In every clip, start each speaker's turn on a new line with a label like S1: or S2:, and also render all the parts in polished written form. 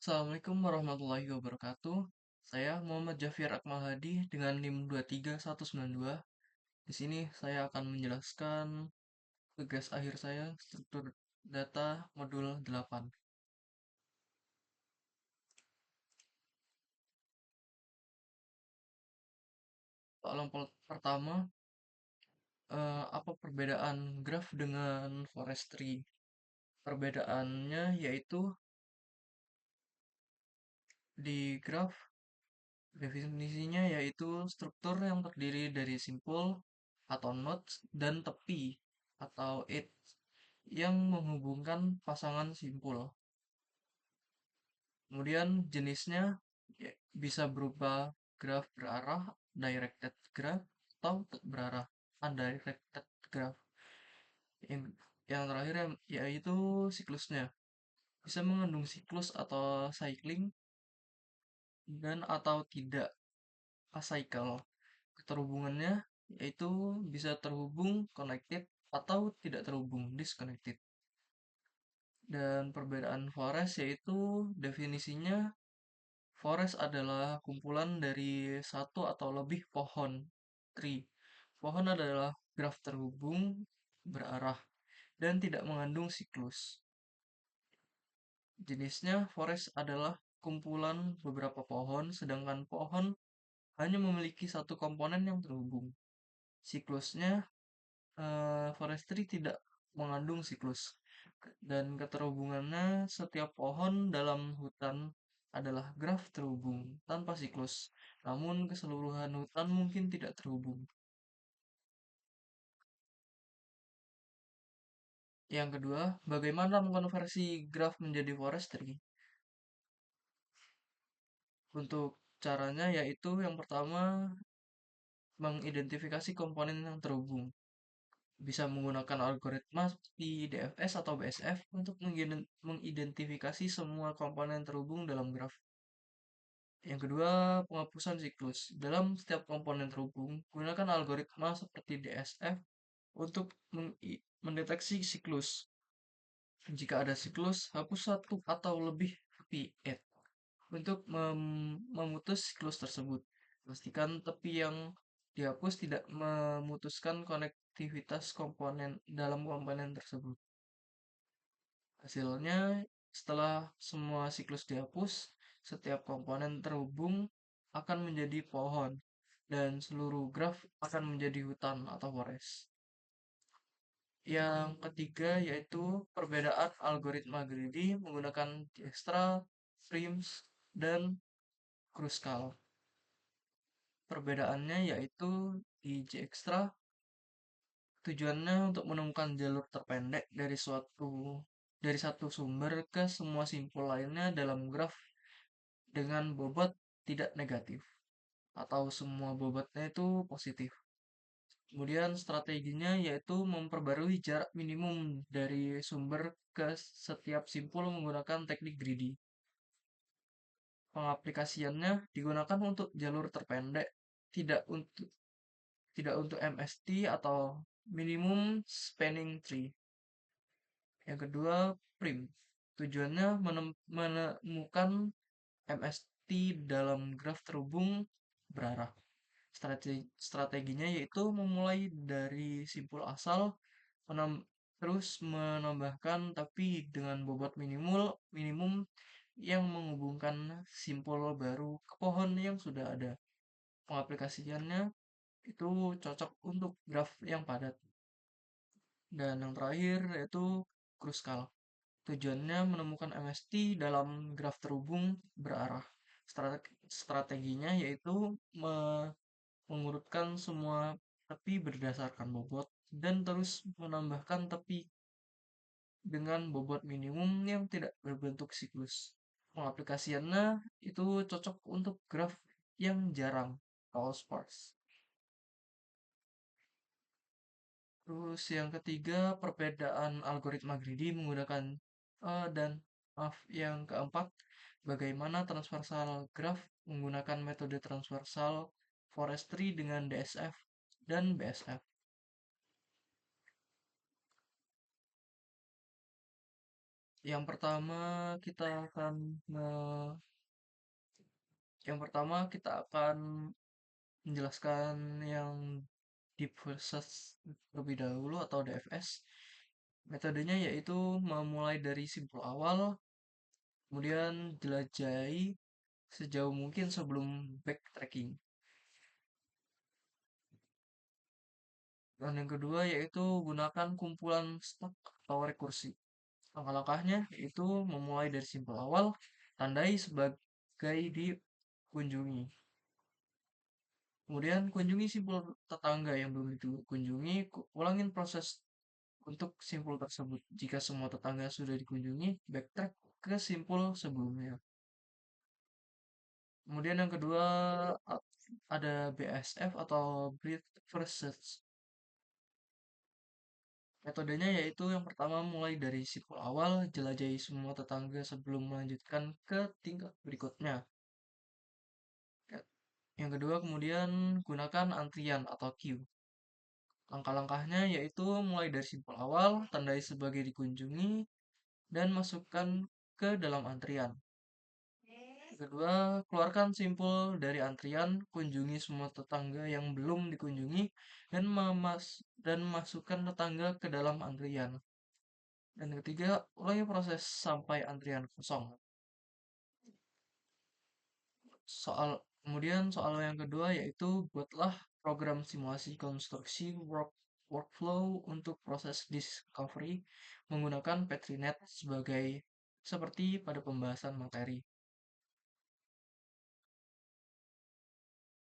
S1: Assalamualaikum warahmatullahi wabarakatuh. Saya Muhammad Jafir Akmal Hadi dengan NIM 23192. Di sini saya akan menjelaskan tugas akhir saya, struktur data modul 8. Soalan pertama, apa perbedaan graf dengan forestry? Perbedaannya yaitu di graf definisinya yaitu struktur yang terdiri dari simpul atau nodes dan tepi atau edge yang menghubungkan pasangan simpul. Kemudian jenisnya bisa berupa graf berarah, directed graph, atau berarah, undirected graph. Yang, yang terakhir yaitu siklusnya. Bisa mengandung siklus atau cycling dan atau tidak acycle. Keterhubungannya yaitu bisa terhubung connected atau tidak terhubung disconnected. Dan perbedaan forest yaitu definisinya forest adalah kumpulan dari satu atau lebih pohon tree. Pohon adalah graf terhubung berarah dan tidak mengandung siklus. Jenisnya forest adalah kumpulan beberapa pohon, sedangkan pohon hanya memiliki satu komponen yang terhubung. Siklusnya forestry tidak mengandung siklus dan keterhubungannya setiap pohon dalam hutan adalah graf terhubung tanpa siklus, namun keseluruhan hutan mungkin tidak terhubung. Yang kedua, bagaimana mengkonversi graf menjadi forestry? Untuk caranya yaitu yang pertama mengidentifikasi komponen yang terhubung. Bisa menggunakan algoritma seperti DFS atau BSF untuk mengidentifikasi semua komponen terhubung dalam graf. Yang kedua, penghapusan siklus. Dalam setiap komponen terhubung, gunakan algoritma seperti DSF untuk mendeteksi siklus. Jika ada siklus, hapus satu atau lebih tepi add untuk memutus siklus tersebut. Pastikan tepi yang dihapus tidak memutuskan konektivitas komponen dalam komponen tersebut. Hasilnya, setelah semua siklus dihapus, setiap komponen terhubung akan menjadi pohon, dan seluruh graf akan menjadi hutan atau forest. Yang ketiga yaitu perbedaan algoritma greedy menggunakan Dijkstra, Prims, dan Kruskal. Perbedaannya yaitu di Dijkstra tujuannya untuk menemukan jalur terpendek dari satu sumber ke semua simpul lainnya dalam graf dengan bobot tidak negatif atau semua bobotnya itu positif. Kemudian strateginya yaitu memperbarui jarak minimum dari sumber ke setiap simpul menggunakan teknik greedy. Pengaplikasiannya digunakan untuk jalur terpendek, tidak untuk MST atau minimum spanning tree. Yang kedua, prim. Tujuannya menemukan MST dalam graf terhubung berarah. Strateginya yaitu memulai dari simpul asal, terus menambahkan tapi dengan bobot minimum yang menghubungkan simpul baru ke pohon yang sudah ada. Pengaplikasiannya itu cocok untuk graf yang padat. Dan yang terakhir yaitu Kruskal. Tujuannya menemukan MST dalam graf terhubung berarah. Strateginya yaitu mengurutkan semua tepi berdasarkan bobot dan terus menambahkan tepi dengan bobot minimum yang tidak berbentuk siklus. Pengaplikasiannya itu cocok untuk graf yang jarang atau sparse. Terus yang ketiga, perbedaan algoritma greedy menggunakan dan maaf, yang keempat, bagaimana transversal graph menggunakan metode transversal forestry dengan DSF dan BSF. Yang pertama kita akan me- yang pertama kita akan menjelaskan yang deep versus terlebih dahulu atau DFS. Metodenya yaitu memulai dari simpul awal, kemudian jelajahi sejauh mungkin sebelum backtracking. Dan yang kedua yaitu gunakan kumpulan stok atau rekursi. Langkah-langkahnya yaitu memulai dari simpul awal, tandai sebagai dikunjungi. Kemudian kunjungi simpul tetangga yang belum dikunjungi, ulangin proses untuk simpul tersebut. Jika semua tetangga sudah dikunjungi, backtrack ke simpul sebelumnya. Kemudian yang kedua ada BSF atau Breadth First Search. Metodenya yaitu yang pertama mulai dari simpul awal, jelajahi semua tetangga sebelum melanjutkan ke tingkat berikutnya. Yang kedua kemudian gunakan antrian atau queue. Langkah-langkahnya yaitu mulai dari simpul awal, tandai sebagai dikunjungi, dan masukkan ke dalam antrian. Kedua, keluarkan simpul dari antrian, kunjungi semua tetangga yang belum dikunjungi, dan masukkan tetangga ke dalam antrian. Dan ketiga, ulangi proses sampai antrian kosong. Kemudian soal yang kedua yaitu buatlah program simulasi konstruksi workflow untuk proses discovery menggunakan Petrinet seperti pada pembahasan materi.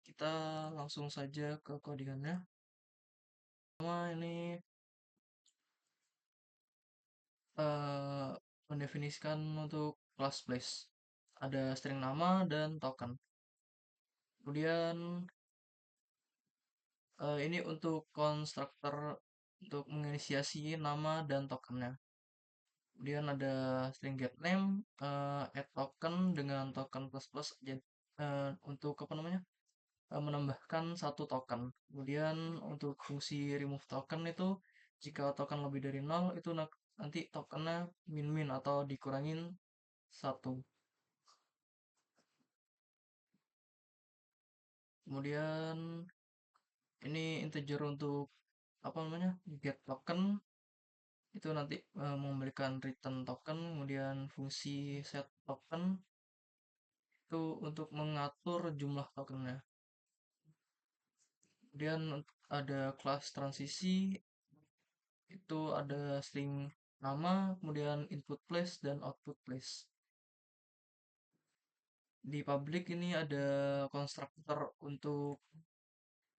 S1: Kita langsung saja ke codingannya. Pertama ini eh, mendefinisikan untuk class place. Ada string nama dan token. Kemudian ini untuk konstruktor untuk menginisiasi nama dan tokennya. Kemudian ada string get name, add token dengan token plus plus untuk apa namanya? Menambahkan satu token. Kemudian untuk fungsi remove token itu jika token lebih dari 0 itu nanti tokennya min min atau dikurangin satu. Kemudian ini integer untuk apa namanya? Get token itu nanti memberikan return token, kemudian fungsi set token itu untuk mengatur jumlah tokennya. Kemudian ada kelas transisi itu ada string nama, kemudian input place dan output place. Di public ini ada konstruktor untuk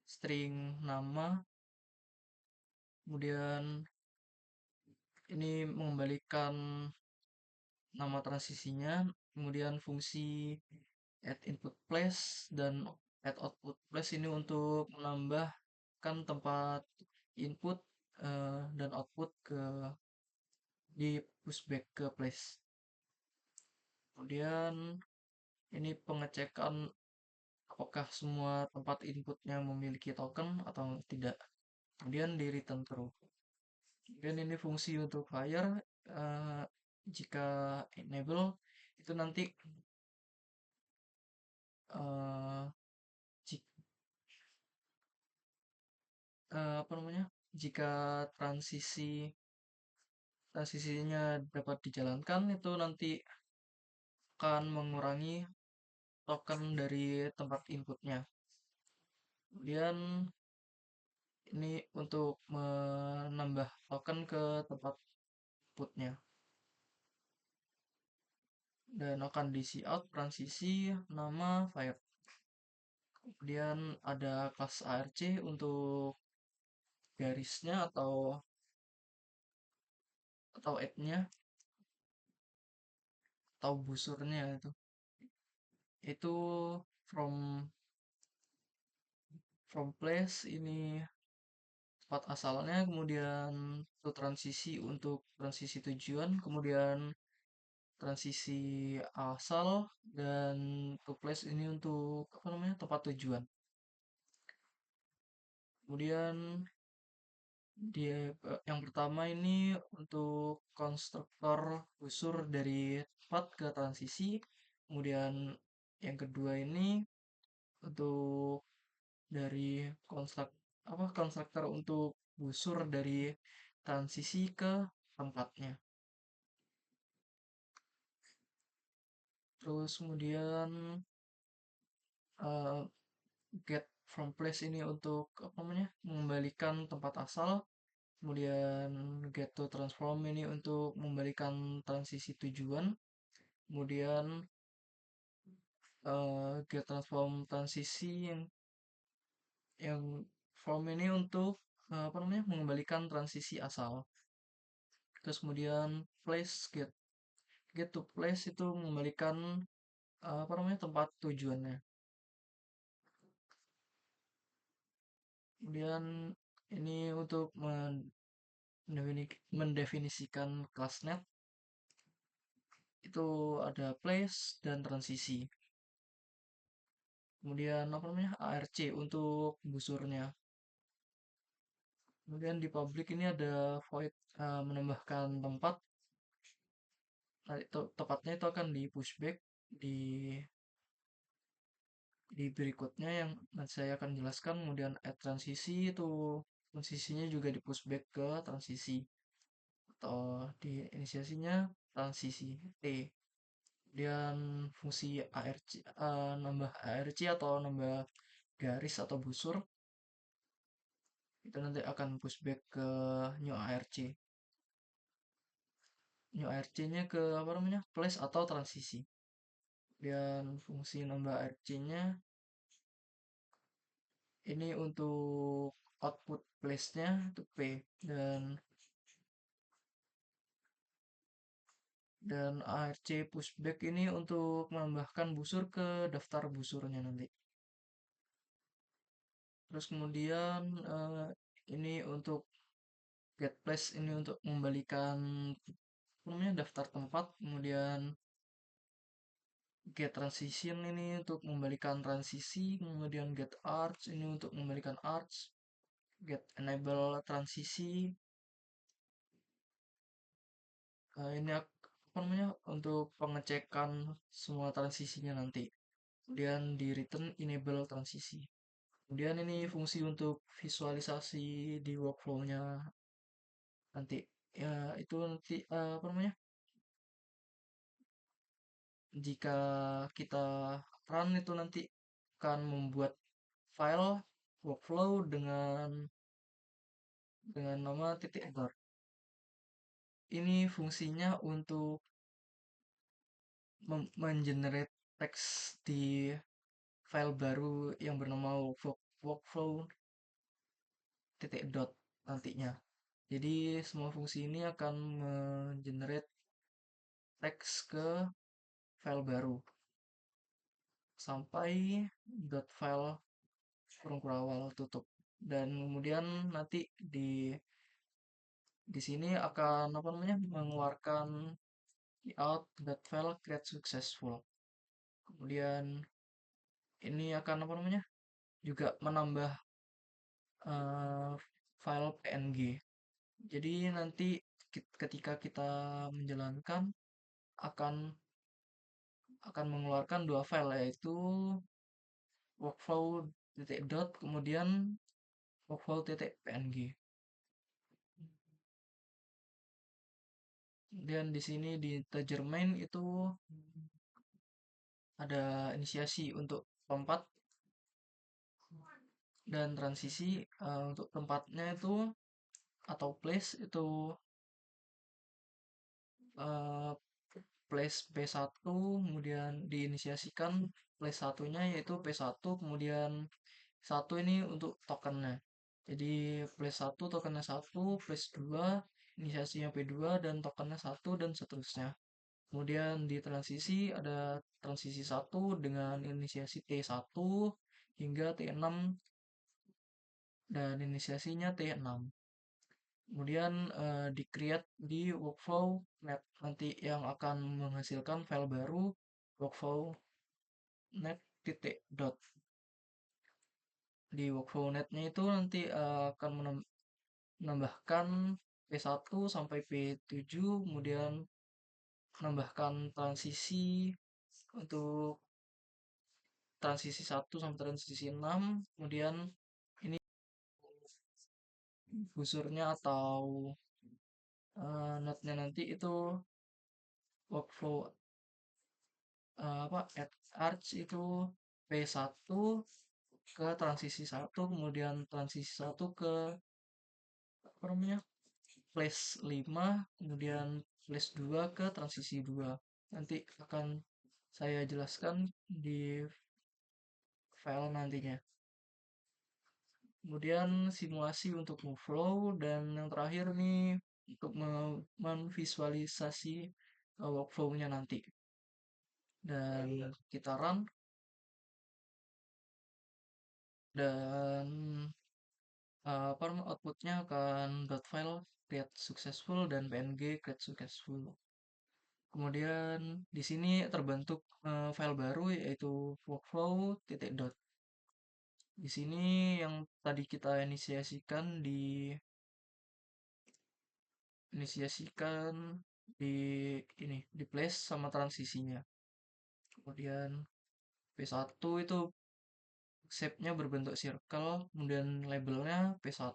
S1: string nama, kemudian ini mengembalikan nama transisinya, kemudian fungsi add input place dan add output place ini untuk menambahkan tempat input dan output di pushback ke place. Kemudian ini pengecekan apakah semua tempat inputnya memiliki token atau tidak. Kemudian di return true. Kemudian ini fungsi untuk fire eh, jika enable itu nanti eh, apa namanya? Jika transisinya dapat dijalankan itu nanti akan mengurangi token dari tempat inputnya. Kemudian ini untuk menambah token ke tempat inputnya. Dan akan di out transisi nama file. Kemudian ada kelas ARC untuk garisnya atau add-nya atau busurnya itu from place ini tempat asalnya, kemudian to transisi untuk transisi tujuan, kemudian transisi asal, dan to place ini untuk apa namanya tempat tujuan. Kemudian Yang pertama ini untuk konstruktor busur dari tempat ke transisi. Kemudian yang kedua ini untuk dari konstruktor untuk busur dari transisi ke tempatnya. Terus kemudian eh, get from place ini untuk apa namanya, mengembalikan tempat asal. Kemudian get to transform ini untuk mengembalikan transisi tujuan. Kemudian get transform transisi yang form ini untuk apa namanya, mengembalikan transisi asal. Terus kemudian place get to place itu mengembalikan apa namanya, tempat tujuannya. Kemudian ini untuk mendefinisikan classnet itu ada place dan transisi. Kemudian apa namanya, ARC untuk busurnya. Kemudian di public ini ada void menambahkan tempat. Nah, itu tepatnya itu akan di pushback di berikutnya yang nanti saya akan jelaskan. Kemudian add transisi itu transisinya juga di pushback ke transisi atau di inisiasinya transisi T. Kemudian fungsi ARC, nambah ARC atau nambah garis atau busur itu nanti akan pushback ke new ARC. New ARC-nya ke apa namanya, place atau transisi. Dan fungsi nambah ARC-nya ini untuk output place-nya itu P, dan ARC pushback ini untuk menambahkan busur ke daftar busurnya nanti. Terus kemudian ini untuk get place ini untuk mengembalikan apa namanya, daftar tempat. Kemudian get transition ini untuk mengembalikan transisi. Kemudian get arch ini untuk mengembalikan arch. Get enable transisi ini apa namanya, untuk pengecekan semua transisinya nanti. Kemudian di return enable transisi. Kemudian ini fungsi untuk visualisasi di workflow-nya nanti. Ya, itu nanti apa namanya? Jika kita run itu nanti akan membuat file workflow dengan nama titik error. Ini fungsinya untuk mengenerate teks di file baru yang bernama workflow titik dot nantinya. Jadi semua fungsi ini akan mengenerate teks ke file baru sampai dot file kurung kurawal tutup. Dan kemudian nanti di sini akan apa namanya, mengeluarkan out dot file create successful. Kemudian ini akan apa namanya, juga menambah eh, file PNG. Jadi nanti ketika kita menjalankan akan mengeluarkan dua file, yaitu workflow titik dot kemudian workflow titik png. Kemudian di sini di integer main itu ada inisiasi untuk tempat dan transisi. Untuk tempatnya itu atau place itu eh, place P1, kemudian diinisiasikan place satunya yaitu P1, kemudian satu ini untuk tokennya. Jadi place 1 tokennya 1, place 2 inisiasinya P2 dan tokennya 1 dan seterusnya. Kemudian di transisi ada transisi 1 dengan inisiasi T1 hingga T6 dan inisiasinya T6. Kemudian di create di workflow net nanti yang akan menghasilkan file baru workflow net titik dot. Di workflow netnya itu nanti akan menambahkan P1 sampai P7, kemudian menambahkan transisi untuk transisi 1 sampai transisi 6, kemudian ini busurnya atau node-nya nanti itu workflow apa add arch itu P1 ke transisi 1, kemudian transisi 1 ke apa namanya place 5, kemudian place 2 ke transisi 2. Nanti akan saya jelaskan di file nantinya. Kemudian simulasi untuk flow, dan yang terakhir nih untuk memvisualisasi workflow-nya nanti. Dan kita run, dan apa namanya, outputnya akan .file create successful dan png create successful. Kemudian di sini terbentuk file baru yaitu workflow titik dot. Di sini yang tadi kita inisiasikan di ini di place sama transisinya. Kemudian P1 itu shape-nya berbentuk circle, kemudian labelnya P1.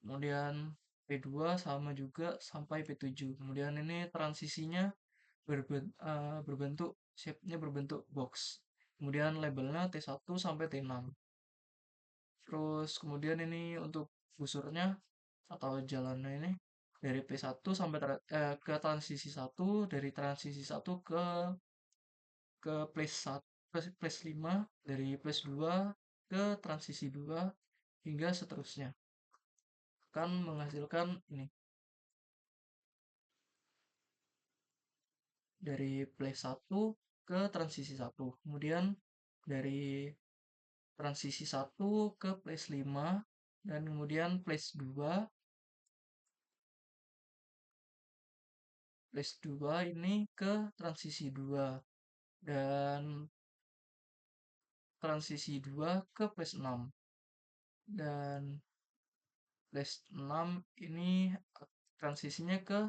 S1: Kemudian P2 sama juga sampai P7. Kemudian ini transisinya berbentuk shape-nya berbentuk box. Kemudian labelnya T1 sampai T6. Terus kemudian ini untuk busurnya atau jalannya ini dari P1 sampai ke transisi 1, dari transisi 1 ke place 5, dari place 2 ke transisi 2 hingga seterusnya. Akan menghasilkan ini dari place 1 ke transisi 1. Kemudian dari transisi 1 ke place 5, dan kemudian place 2 ini ke transisi 2, dan transisi 2 ke place 6, dan place 6 ini transisinya ke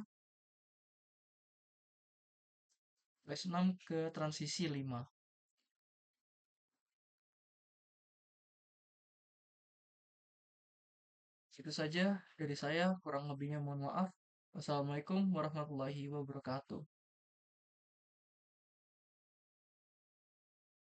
S1: place 6 ke transisi 5. Itu saja dari saya, kurang lebihnya mohon maaf. Wassalamualaikum warahmatullahi wabarakatuh.